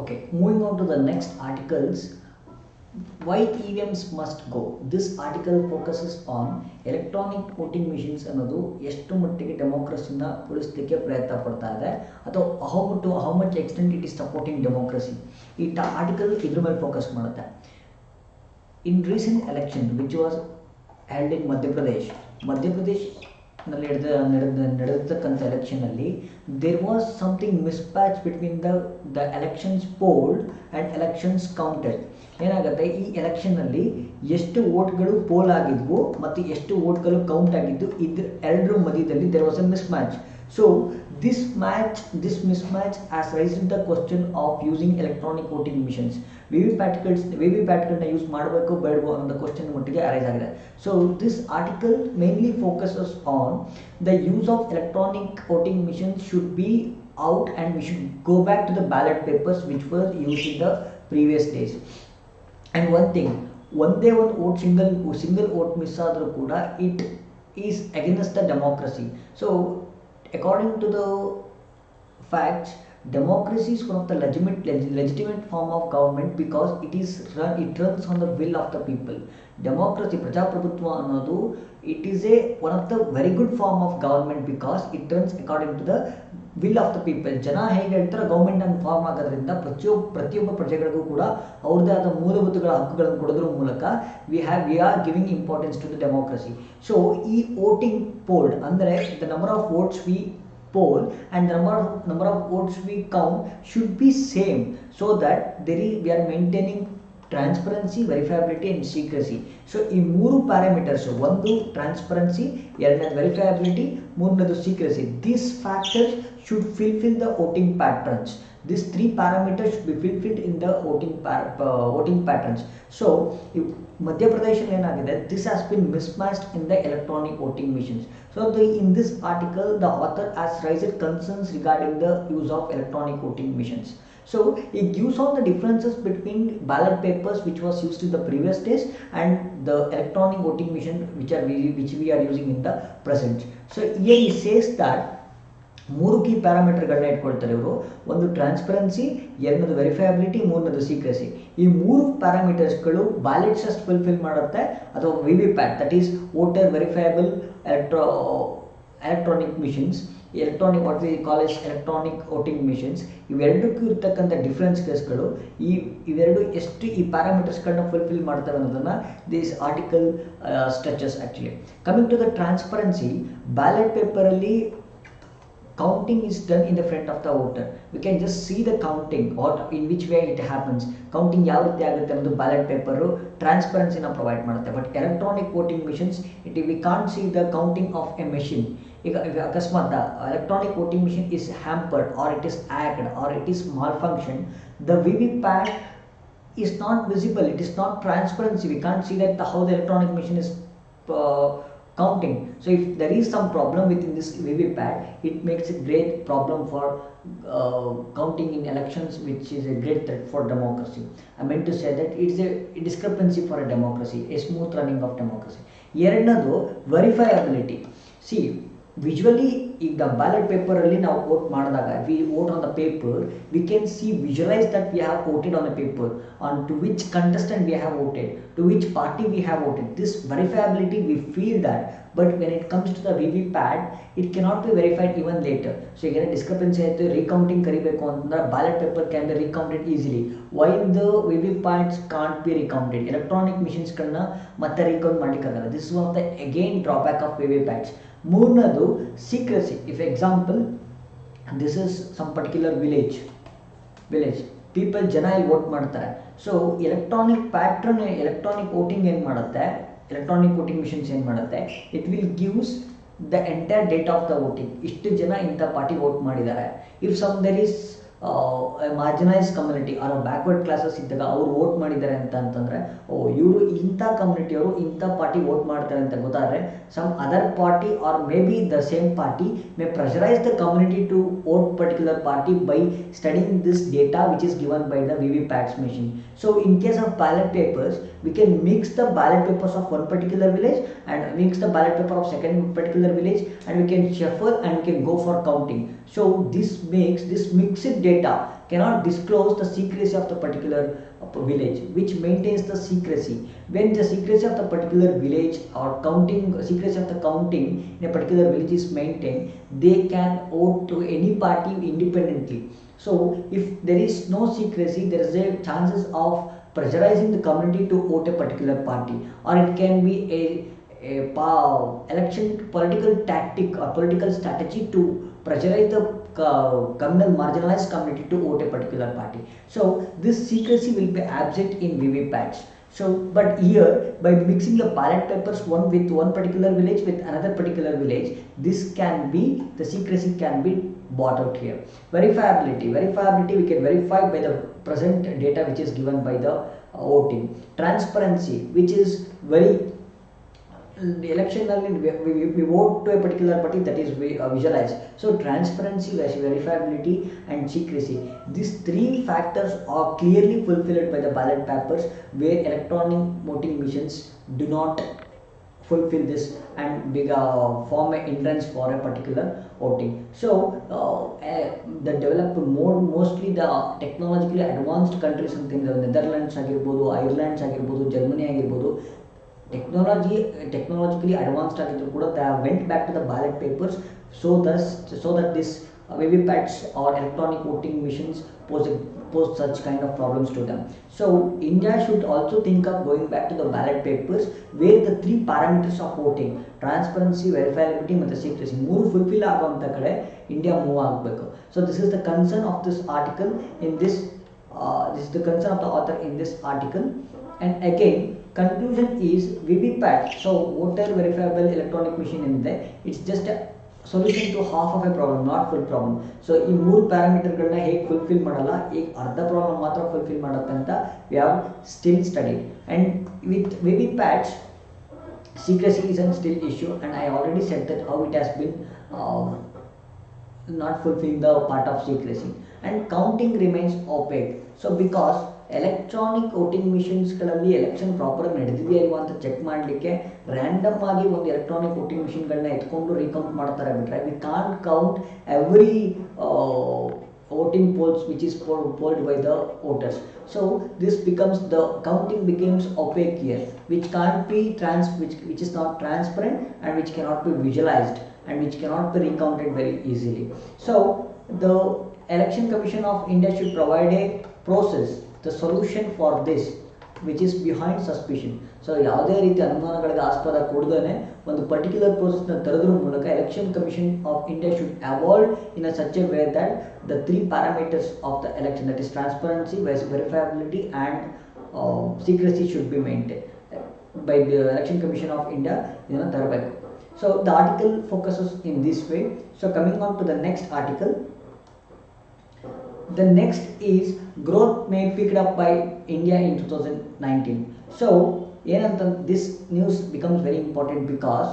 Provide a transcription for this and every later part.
Okay, moving on to the next articles. Why EVMs must go. This article focuses on electronic voting machines ಅನ್ನೋದು ಎಷ್ಟು ಮಟ್ಟಿಗೆ ಡೆಮೋಕ್ರಸಿನ ಉಳಿಸಲಿಕ್ಕೆ ಪ್ರಯತ್ನ ಪಡ್ತಾ ಇದೆ ಅಥವಾ how much extent it is supporting democracy. ಈ article ಇದ್ರ ಮೇಲೆ ಫೋಕಸ್ ಮಾಡುತ್ತೆ. In recent election which was held in Madhya Pradesh ನಲ್ಲಿ ನಡೆದಕ್ಕಂಥ ಎಲೆಕ್ಷನಲ್ಲಿ there was something mismatch between the elections polled and elections counted. ಏನಾಗುತ್ತೆ, ಈ ಎಲೆಕ್ಷನ್ನಲ್ಲಿ ಎಷ್ಟು ವೋಟ್ಗಳು ಪೋಲ್ ಆಗಿದ್ವು ಮತ್ತು ಎಷ್ಟು ವೋಟ್ಗಳು ಕೌಂಟ್ ಆಗಿದ್ದು ಇದ್ರ ಎರಡರ ಮಧ್ಯದಲ್ಲಿ there was a mismatch. So this mismatch has raised the question of using electronic voting machines. VVPATಗಳನ್ನ ಯೂಸ್ ಮಾಡಬೇಕು ಬೇಡವೋ ಅನ್ನೋ ಕ್ವಶನ್ ಮಟ್ಟಿಗೆ ಅರೈಸ್ ಆಗಿದೆ. So this article mainly focuses on the use of electronic voting machines should be out and we should go back to the ballot papers which were use in the previous days. And one thing, ಒಂದೇ ಒಂದು vote single vote miss ಆದರೂ ಕೂಡ it is against the democracy. So according to the facts, democracy is one of the legitimate form of government because it runs on the will of the people. Democracy, ಪ್ರಜಾಪ್ರಭುತ್ವ ಅನ್ನೋದು it is one of the very good form of government because it runs according to the will of the people. ಜನ ಹೇಗೆ ಹೇಳ್ತಾರೆ government ಅನ್ನು form ಆಗೋದ್ರಿಂದ ಪ್ರತಿಯೊಬ್ಬ ಪ್ರಜೆಗಳಿಗೂ ಕೂಡ ಅವ್ರದ್ದೇ ಆದ ಮೂಲಭೂತಗಳ ಹಕ್ಕುಗಳನ್ನು ಕೊಡೋದ್ರ ಮೂಲಕ we are giving importance to the democracy. So ಈ ವೋಟಿಂಗ್ ಪೋಲ್ಡ್ ಅಂದರೆ the number of votes we poll and the number of votes we count should be same so that we are maintaining transparency, verifiability and secrecy. So ಈ ಮೂರು parameters, ಒಂದು transparency, ಎರಡನೇದು ವೆರಿಫೈಬಿಲಿಟಿ, ಮೂರನೇದು secrecy, these factors should fulfill the voting patterns. These three parameters should be fulfilled in the voting patterns. So Madhya Pradesh ಏನಾಗಿದೆ, this has been mismatched in the electronic voting machines. So in this article the author has raised concerns regarding the use of electronic voting machines. So it gives out the differences between ballot papers which was used in the previous days and the electronic voting machine which we are using in the present. So here he says that ಮೂರು key ಪ್ಯಾರಾಮೀಟರ್ಗಳನ್ನ ಇಟ್ಕೊಳ್ತಾರೆ ಇವರು. ಒಂದು transparency, ಎರಡನೇದು ವೆರಿಫೈಬಿಲಿಟಿ, ಮೂರನೇದು secrecy. ಈ ಮೂರು ಪ್ಯಾರಾಮೀಟರ್ಸ್ಗಳು ballots ಅಷ್ಟು fulfil ಮಾಡುತ್ತೆ ಅಥವಾ VVPAT, that is voter verifiable electronic machines, what we call as electronic voting machines. ಇವೆರಡಕ್ಕೂ ಇರ್ತಕ್ಕಂಥ ಡಿಫ್ರೆನ್ಸ್ಗಳು ಇವೆರಡು ಎಷ್ಟು ಈ ಪ್ಯಾರಾಮೀಟರ್ಸ್ಗಳನ್ನ ಫುಲ್ಫಿಲ್ ಮಾಡ್ತವೆ ಅನ್ನೋದನ್ನು this article stretches actually. Coming to the transparency, ballot ಪೇಪರಲ್ಲಿ counting is done in the front of the voter. We can just see the counting or in which way it happens. Counting ಯಾವ ರೀತಿ ಆಗುತ್ತೆ ಅನ್ನೋದು ballot paper ಟ್ರಾನ್ಸ್ಪರೆನ್ಸಿನ provide ಮಾಡುತ್ತೆ. But electronic voting machines we can't see the counting of a machine. ಈಗ ಅಕಸ್ಮಾತ್ electronic voting machine is hampered or it is hacked or it is malfunction, the VVPAT is not visible, it is not transparency. We can't see that how the electronic machine is counting. So if there is some problem within this VVPAT, it makes a great problem for counting in elections, which is a great threat for democracy. I meant to say that it is a discrepancy for a democracy, a smooth running of democracy. ಎರಡನೇದು verifiability. See visually ಈಗ the ballot ಪೇಪರಲ್ಲಿ ನಾವು vote ಮಾಡಿದಾಗ we vote on the paper, we can see visualize that we have voted on the paper, on to which contestant we have voted, to which party we have voted. This verifiability we feel that, but when it comes to the VVPAT it cannot be verified even later. So again a discrepancy ಆಯಿತು, recounting ಕರಿಬೇಕು ಅಂತಂದ್ರೆ ballot paper can be recounted easily, while the VVPATs can't be recounted. electronic machines ಗಳನ್ನ ಮತ್ತೆ recount ಮಾಡಲಿಕ್ಕಾಗಲ್ಲ. This is one of the again drawback of VVPATs. ಮೂರನೇದು secrecy. If example this is some particular village people ಜನ ಇಲ್ಲಿ vote ಮಾಡ್ತಾರೆ. So electronic voting ಏನು ಮಾಡುತ್ತೆ, electronic voting machines ಏನು ಮಾಡುತ್ತೆ, it will gives the entire data of the voting. ಇಷ್ಟು ಜನ ಇಂಥ ಪಾರ್ಟಿ ವೋಟ್ ಮಾಡಿದ್ದಾರೆ. If some there is marginalise community or backward classes ಇದ್ದಾಗ ಅವ್ರು ವೋಟ್ ಮಾಡಿದ್ದಾರೆ ಅಂತಂದರೆ, ಇವರು ಇಂಥ ಕಮ್ಯುನಿಟಿಯವರು ಇಂಥ ಪಾರ್ಟಿ ವೋಟ್ ಮಾಡ್ತಾರೆ ಅಂತ ಗೊತ್ತಾದರೆ some other party or maybe the same party may pressurize the community to vote particular party by studying this data which is given by the VVPATs machine. So in case of ballot papers, we can mix the ballot papers of one particular village and mix the ballot paper of second particular village, and we can shuffle and we can go for counting. So this mixed data cannot disclose the secrecy of the particular village, which maintains the secrecy. When the secrecy of the particular village or counting secrecy of the counting in a particular village is maintained, they can vote to any party independently. So if there is no secrecy, there is a chances of pressurizing the community to vote a particular party, or it can be election political tactic or political strategy to pressurize the communal marginalized community to vote a particular party. So this secrecy will be absent in VVPATs. So, but here by mixing the ballot papers one with one particular village with another particular village, this can be, the secrecy can be bought out here. Verifiability we can verify by the present data which is given by the voting. Transparency, which is very, the election we vote to a particular party, that is visualized. So transparency, verifiability and secrecy, these three factors are clearly fulfilled by the ballot papers, where electronic voting machines do not fulfill this and form a hindrance for a particular voting. So the developed mostly the technologically advanced countries, something the Netherlands agirbodu, Ireland agirbodu, Germany agirbodu, technologically advanced ಆಗಿದ್ರು ಕೂಡ they went back to the ballot papers, so that this VVPATs or electronic voting machines pose such kind of problems to them. So India should also think of going back to the ballot papers, where the three parameters of voting, transparency, verifiability ಮತ್ತು secrecy ಮೂರು fulfill ಆಗುವಂತ ಕಡೆ India move ಆಗಬೇಕು. So this is the concern of this article in this is the concern of the author in this article. And again, conclusion is VVPAT, so voter verifiable electronic machine in there, it's just a solution to half of a problem, not full problem. So ಈ ಮೂರು ಪ್ಯಾರಾಮೀಟರ್ಗಳನ್ನ ಹೇಗೆ fulfil ಮಾಡಲ್ಲ, ಈಗ ಅರ್ಧ problem ಮಾತ್ರ fulfil ಮಾಡುತ್ತೆ ಅಂತ we have still studied. And with VVPATs, secrecy is a still issue, and I already said that how it has been not fulfilling the part of secrecy. And counting remains opaque. So because electronic voting ಮಿಷಿನ್ಸ್ಗಳಲ್ಲಿ election proper ನಡೆದಿದೆಯಾ ಇಲ್ವಾ ಅಂತ check ಮಾಡಲಿಕ್ಕೆ random ಆಗಿ ಒಂದು electronic voting ಮಿಷಿನ್ಗಳನ್ನ ಎತ್ಕೊಂಡು recount ಮಾಡ್ತಾರೆ ಬಿಟ್ರೆ, we can't count every voting polls which is polled by the voters. So this becomes, the counting becomes opaque here, which can't be which is not transparent and which cannot be visualized and which cannot be recounted very easily. So the Election Commission of India should provide a process, the solution for this, which is behind suspicion. So ಯಾವುದೇ ರೀತಿ ಅನುಮಾನಗಳಿಗೆ ಆಸ್ಪದ ಕೊಡದೇ ಒಂದು particular ಪ್ರೋಸೆಸ್ನ ತರೋದ್ರ ಮೂಲಕ election commission of India should avoid in a such A way that the three parameters of the election, that is transparency, verifiability and secrecy should be maintained by the Election Commission of India ಇದನ್ನು ತರಬೇಕು. So the article focuses in this way. So coming on to the next article, the next is growth made picked up by India in 2019. So this news becomes very important because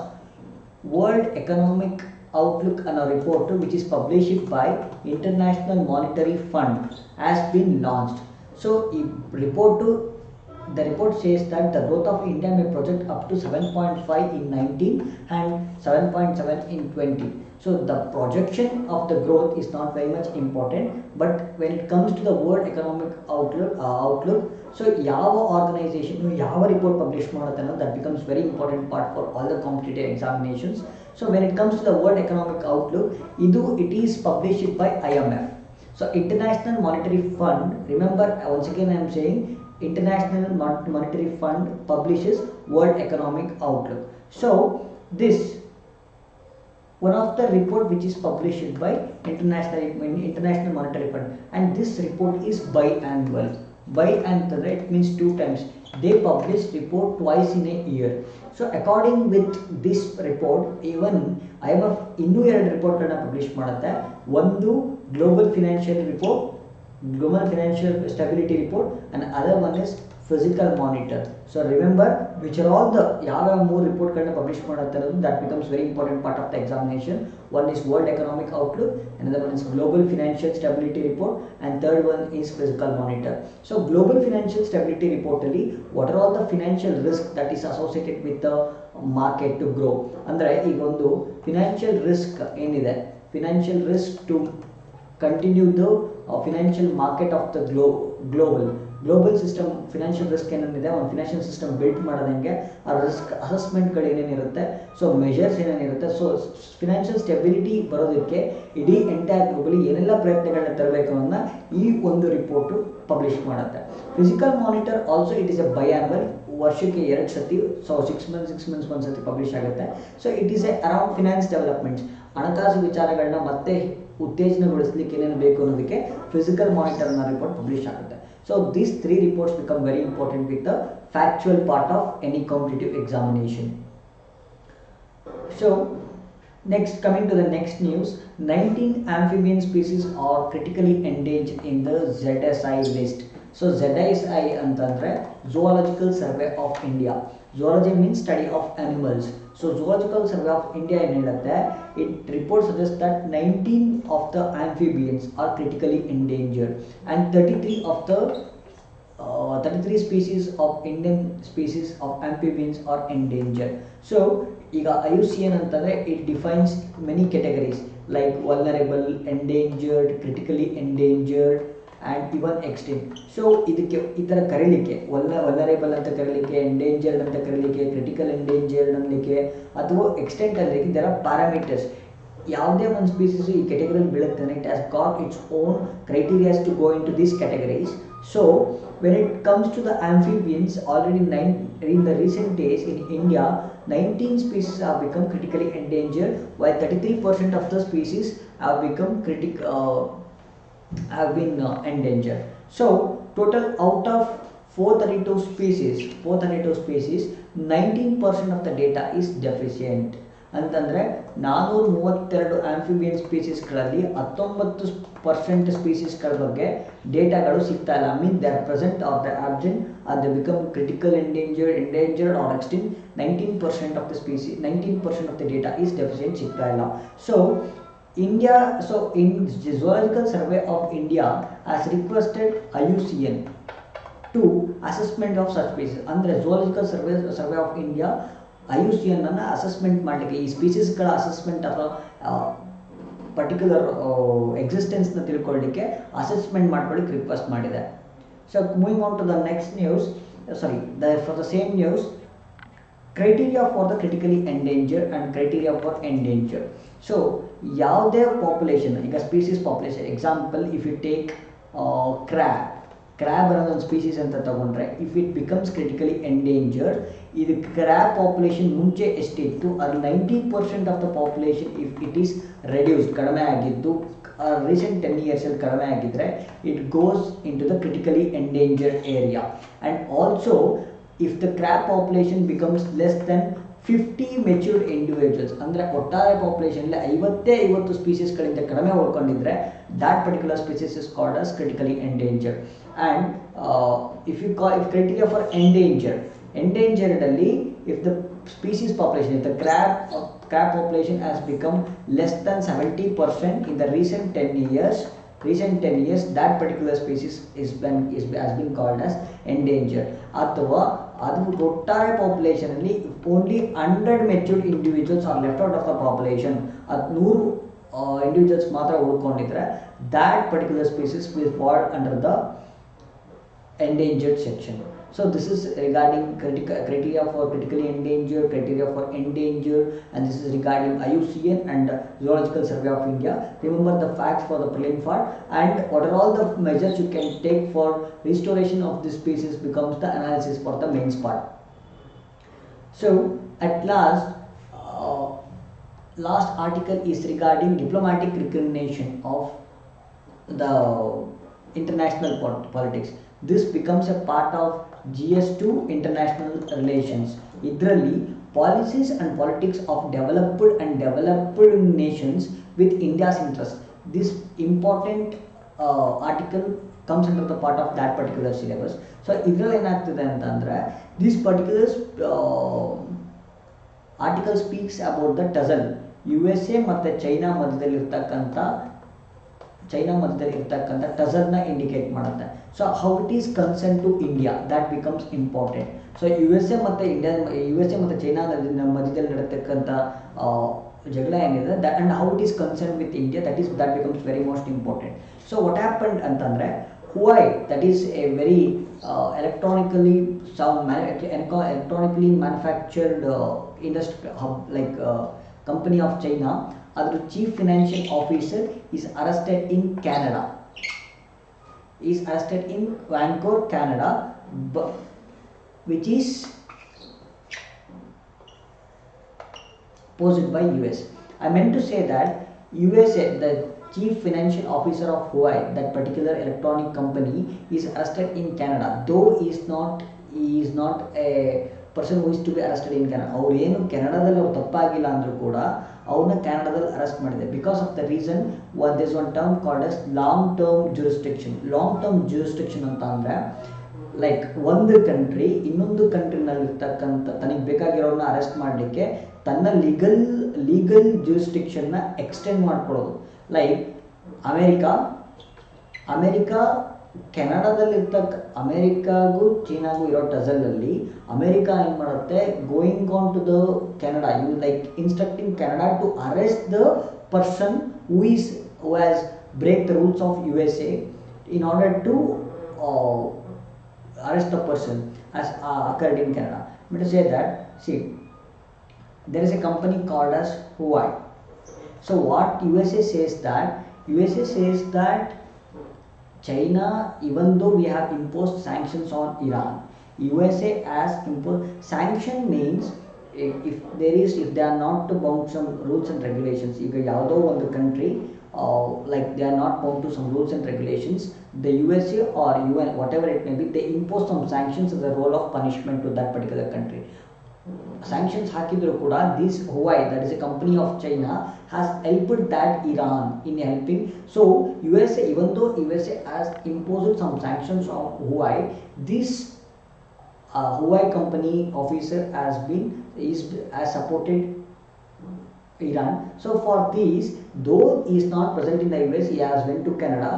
World Economic Outlook and a report which is published by International Monetary Fund has been launched. So the report says that the growth of India may project up to 7.5 in 19 and 7.7 in 20. So the projection of the growth is not very much important, but when it comes to the World Economic Outlook, so ಯಾವ organization ಯಾವ report publish ಮಾಡುತ್ತೆ ಅನ್ನೋದು, that becomes very important part for all the competitive examinations. So when it comes to the World Economic Outlook, it is published by IMF. So International Monetary Fund, remember once again I am saying International Monetary Fund publishes World Economic Outlook. So this one of the report which is published by International Monetary Fund, and this report is biannual. Biannual, it means 2 times. They publish report twice in a year. So according with this report, even IMF ಇನ್ನೂ 2 ರಿಪೋರ್ಟ್ಗಳನ್ನ publish ಮಾಡುತ್ತೆ. ಒಂದು global financial report, global financial stability report, and other one is physical monitor. So remember which are all the ಯಾವ ಮೂರು report ಗಳನ್ನ publish ಮಾಡುತ್ತೆ ಅನ್ನೋದು, that becomes very important part of the examination. One is World Economic Outlook, another one is Global Financial Stability Report, and third one is Physical Monitor. So Global Financial Stability Report ಅಲ್ಲಿ what are all the financial risk that is associated with the market to grow. ಅಂದ್ರೆ ಈಗ ಒಂದು financial risk ಏನಿದೆ, financial risk to continue the financial market of the global system financial risk ಏನೇನಿದೆ ಒಂದು financial system built ಮಾಡೋದಂಗೆ ಆ risk ಅಸೆಸ್ಮೆಂಟ್ಗಳು ಏನೇನಿರುತ್ತೆ, ಸೊ ಮೆಷರ್ಸ್ ಏನೇನಿರುತ್ತೆ, ಸೊ ಫಿನಾನ್ಷಿಯಲ್ ಸ್ಟೆಬಿಲಿಟಿ ಬರೋದಕ್ಕೆ ಇಡೀ ಎಂಟೈರ್ ಗ್ಲೋಬಲಿ ಏನೆಲ್ಲ ಪ್ರಯತ್ನಗಳನ್ನ ತರಬೇಕು ಅನ್ನೋದನ್ನ ಈ ಒಂದು ರಿಪೋರ್ಟು ಪಬ್ಲಿಷ್ ಮಾಡುತ್ತೆ. Fiscal monitor also it is a biannual, ವರ್ಷಕ್ಕೆ 2 ಸತಿ, ಸೊ 6 ಮಂತ್ಸ್ ಒಂದು ಸತಿ ಪಬ್ಲಿಷ್ ಆಗುತ್ತೆ. So it is A around finance developments, ಹಣಕಾಸು ವಿಚಾರಗಳನ್ನ ಮತ್ತೆ ಉತ್ತೇಜನಗೊಳಿಸಲಿಕ್ಕೆ ಏನೇನು ಬೇಕು ಅನ್ನೋದಕ್ಕೆ ಫಿಸಿಕಲ್ ಮಾನಿಟರ್ನ ರಿಪೋರ್ಟ್ ಪಬ್ಲಿಷ್ ಆಗುತ್ತೆ. So these 3 reports become very important with the factual part of any competitive examination. So next, coming to the next news, 19 amphibian species are critically endangered in the ZSI list. So ZSI ಅಂತಂದ್ರೆ Zoological Survey of India. Zoology means study of animals. So Zoological Survey of India ಏನು ಹೇಳುತ್ತೆ, it report suggests that 19 of the amphibians are critically endangered and 33 species of Indian species of amphibians are endangered. So ಈಗ IUCN ಅಂತಂದ್ರೆ it defines many categories like vulnerable, endangered, critically endangered and even extinct. So ಇದಕ್ಕೆ ಈ ಥರ ಕರೀಲಿಕ್ಕೆ vulnerable ಅಂತ ಕರೀಲಿಕ್ಕೆ, endangered ಅಂತ ಕರೀಲಿಕ್ಕೆ, ಕ್ರಿಟಿಕಲ್ ಎಂಡೇಂಜರ್ಡ್ ಅನ್ನಲಿಕ್ಕೆ ಅಥವಾ ಎಕ್ಸ್ಟೆಂಟ್ ಅನ್ನಲಿಕ್ಕೆ ದೇರ್ ಆರ್ ಪ್ಯಾರಾಮೀಟರ್ಸ್. ಯಾವುದೇ ಒಂದು ಸ್ಪೀಸೀಸು ಈ ಕೆಟಗರಿಯಲ್ಲಿ ಬೀಳುತ್ತಾನೆ, it has got its own criterias to go into these categories. So when it comes to the amphibians, already in the recent days in India 19 species have become critically endangered while 33% of the species have become endangered. So total out of 432 species 19% of the data is deficient. ಅಂತಂದರೆ 432 amphibian ಸ್ಪೀಸೀಸ್ಗಳಲ್ಲಿ 19% ಸ್ಪೀಸೀಸ್ಗಳ ಬಗ್ಗೆ ಡೇಟಾಗಳು ಸಿಗ್ತಾ ಇಲ್ಲ. Mean they are present are they absent are they become critical endangered or extinct. 19% of the species 19% of the data is deficient ಸಿಗ್ತಾ ಇಲ್ಲ. So India, so in Zoological Survey of India has requested IUCN to assessment of such species. ಅಂದರೆ Zoological Survey of India IUCN ಅನ್ನು assessment ಮಾಡಲಿಕ್ಕೆ, ಈ ಸ್ಪೀಸೀಸ್ಗಳ assessment ಅಥವಾ particular ಎಕ್ಸಿಸ್ಟೆನ್ಸ್ನ ತಿಳ್ಕೊಳ್ಳಿಕ್ಕೆ assessment ಮಾಡ್ಕೊಳ್ಳಿಕ್ಕೆ request ಮಾಡಿದೆ. So moving on to the next news, for the same news, criteria for the critically endangered and criteria for endangered. So ಯಾವುದೇ population, ಈಗ species population example if you take crab ಅನ್ನೋದೊಂದು species ಅಂತ ತಗೊಂಡ್ರೆ, if it becomes critically endangered, ಇದು crab population ಮುಂಚೆ ಎಷ್ಟಿತ್ತು ಅದು 90% of the population if it is reduced, ಕಡಿಮೆ ಆಗಿದ್ದು ರೀಸೆಂಟ್ 10 ಇಯರ್ಸಲ್ಲಿ ಕಡಿಮೆ ಆಗಿದ್ದರೆ it goes into the critically endangered area. And also if the crab population becomes less than 50 matured individuals, ಅಂದರೆ ಒಟ್ಟಾರೆ ಪಾಪ್ಯುಲೇಷನ್ಲಿ 50 ಸ್ಪೀಸೀಸ್ಗಳಿಂದ ಕಡಿಮೆ ಉಳ್ಕೊಂಡಿದ್ರೆ that particular species is called as critically endangered. And if criteria for endangered ಅಲ್ಲಿ if the species population, if the crab population has become less than 70% in the recent 10 years, that particular species has been called as endangered. ಅಥವಾ ಅದು ಒಟ್ಟಾರೆ population ಅಲ್ಲಿ only 100 matured individuals are left out of the population, 100 individuals ಮಾತ್ರ ಉಳ್ಕೊಂಡಿದ್ರೆ that particular species will fall under the endangered section. So this is regarding criteria for critically endangered, criteria for endangered, and this is regarding IUCN and Zoological Survey of India. Remember the facts for the prelim part and what are all the measures you can take for restoration of this species becomes the analysis for the mains part. So at last article is regarding diplomatic recognition of the international politics. This becomes a part of GS2 international relations. ಇದರಲ್ಲಿ policies and politics of developed nations with India's interest. This important article comes under the part of that particular syllabus. So ಇದರಲ್ಲಿ ಏನಾಗ್ತಿದೆ ಅಂತಂದರೆ this particular article speaks about the tussle USA ಮತ್ತು China ಮಧ್ಯದಲ್ಲಿರ್ತಕ್ಕಂಥ ಟಸರ್ನ indicate ಮಾಡುತ್ತೆ. So how it is concern to India that becomes important. So U S A ಮತ್ತು China ಮಧ್ಯದಲ್ಲಿ ನಡೆತಕ್ಕಂಥ jagla ಏನಿದೆ that and how it is concerned with India, that becomes very most important. So what happened ಅಂತಂದ್ರೆ Huawei, that is a very electronically electronically manufactured industry like company of China, ಅದರ chief financial officer is arrested in Canada, is arrested in Vancouver, Canada, which is posed by US. I meant to say that USA, the chief financial officer of Huawei, that particular electronic company, is arrested in Canada, though he is not a person who is to be arrested in Canada. ಅವ್ರು ಏನು ಕೆನಡಾದಲ್ಲಿ ಅವ್ರು ತಪ್ಪಾಗಿಲ್ಲ ಅಂದರೂ ಕೂಡ ಅವ್ರನ್ನ ಕ್ಯಾನಡಾದಲ್ಲಿ arrest ಮಾಡಿದೆ because of the reason this one term called as long term jurisdiction ಅಂತ ಅಂದರೆ like ಒಂದು ಕಂಟ್ರಿ ಇನ್ನೊಂದು ಕಂಟ್ರಿನಲ್ಲಿರ್ತಕ್ಕಂಥ ತನಗೆ ಬೇಕಾಗಿರೋರನ್ನ ಅರೆಸ್ಟ್ ಮಾಡಲಿಕ್ಕೆ ತನ್ನ ಲೀಗಲ್ ಜ್ಯೂರಿಸ್ಡಿಕ್ಷನ್ನ ಎಕ್ಸ್ಟೆಂಡ್ ಮಾಡ್ಕೊಳ್ಳೋದು. ಲೈಕ್ ಅಮೇರಿಕಾ ಅಮೇರಿಕಾಗೂ ಚೀನಾಗೂ ಇರೋ ಟಜಲಲ್ಲಿ ಅಮೇರಿಕಾ ಏನು ಮಾಡುತ್ತೆ, going on to the Canada, like instructing Canada to arrest the person who has break the rules of USA in order to arrest the person as occurred in Canada. Let me say that, see, there is a company called as Huawei. So what USA says that China, even though we have imposed sanctions on Iran, USA has imposed sanction means if they are not bound some rules and regulations. ಈಗ ಯಾವುದೋ ಒಂದು country like they are not bound to some rules and regulations, the USA or UN, whatever it may be, they impose some sanctions as a role of punishment to that particular country. Sanctions ಹಾಕಿದ್ರು ಕೂಡ this Huawei, that is a company of China, has helped that Iran in helping. So USA, even though USA has imposed some sanctions on Huawei, this Huawei company officer has supported Iran. So for this, though he is not present in the US, he has went to Canada.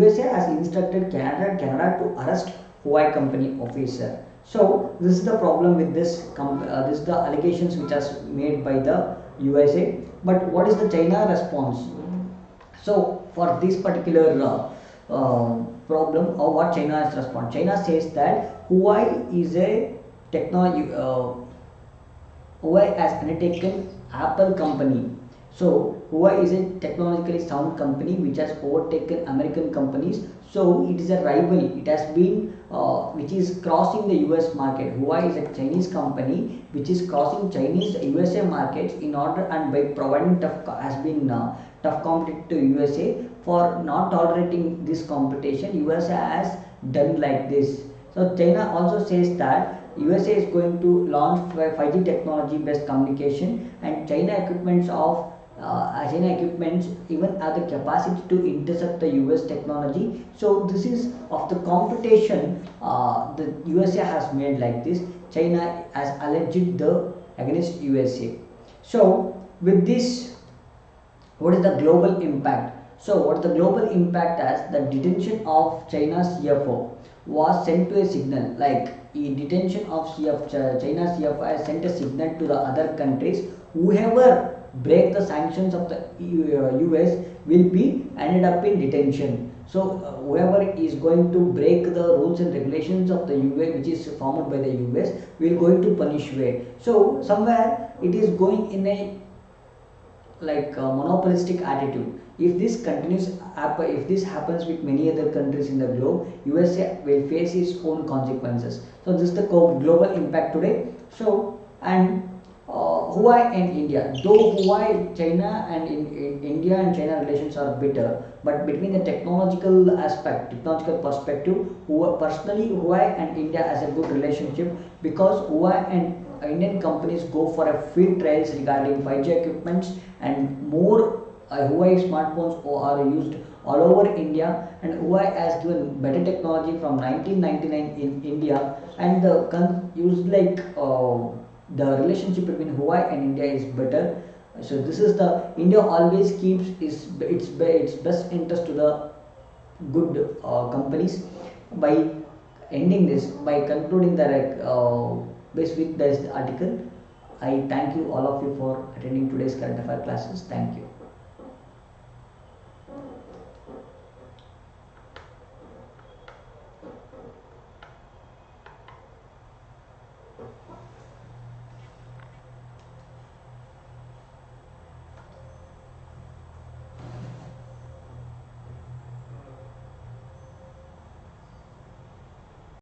USA has instructed Canada to arrest Huawei company officer. So this is the problem with this this is the allegations which are made by the USA. But what is the China response? So for this particular problem, or what China has responded, China says that Huawei is a technology. Huawei has undertaken Apple company. So Huawei is a technologically sound company which has overtaken American companies. So it is a rival. It has been which is crossing the US market. Huawei is a Chinese company which is crossing Chinese USA markets in order, and by providing tough competition to USA. For not tolerating this competition, USA has done like this. So China also says that USA is going to launch 5G technology based communication, and China equipments even have the capacity to intercept the US technology. So this is of the competition the USA has made like this. China has alleged against USA. So with this, what is the global impact? So what the global impact as the detention of China's CFO was sent to a signal, like detention of China's CFO has sent a signal to the other countries. Whoever break the sanctions of the US will be ended up in detention. So whoever is going to break the rules and regulations of the US, which is formed by the US, will going to punish way. So somewhere it is going in a like monopolistic attitude. If this continues, if this happens with many other countries in the globe, USA will face its own consequences. So this is the global impact today. So and Huawei and India, though Huawei, China and India and China relations are bitter, but between the technological perspective, Huawei and India has a good relationship, because Huawei and Indian companies go for a field trials regarding 5G equipments, and more Huawei smartphones are used all over India, and Huawei has given better technology from 1999 in India, and the the relationship between Huawei and India is better. So this is the India always keeps its best interest to the good companies. By ending this, by concluding the based with this article, I thank you all of you for attending today's current affair classes. Thank you.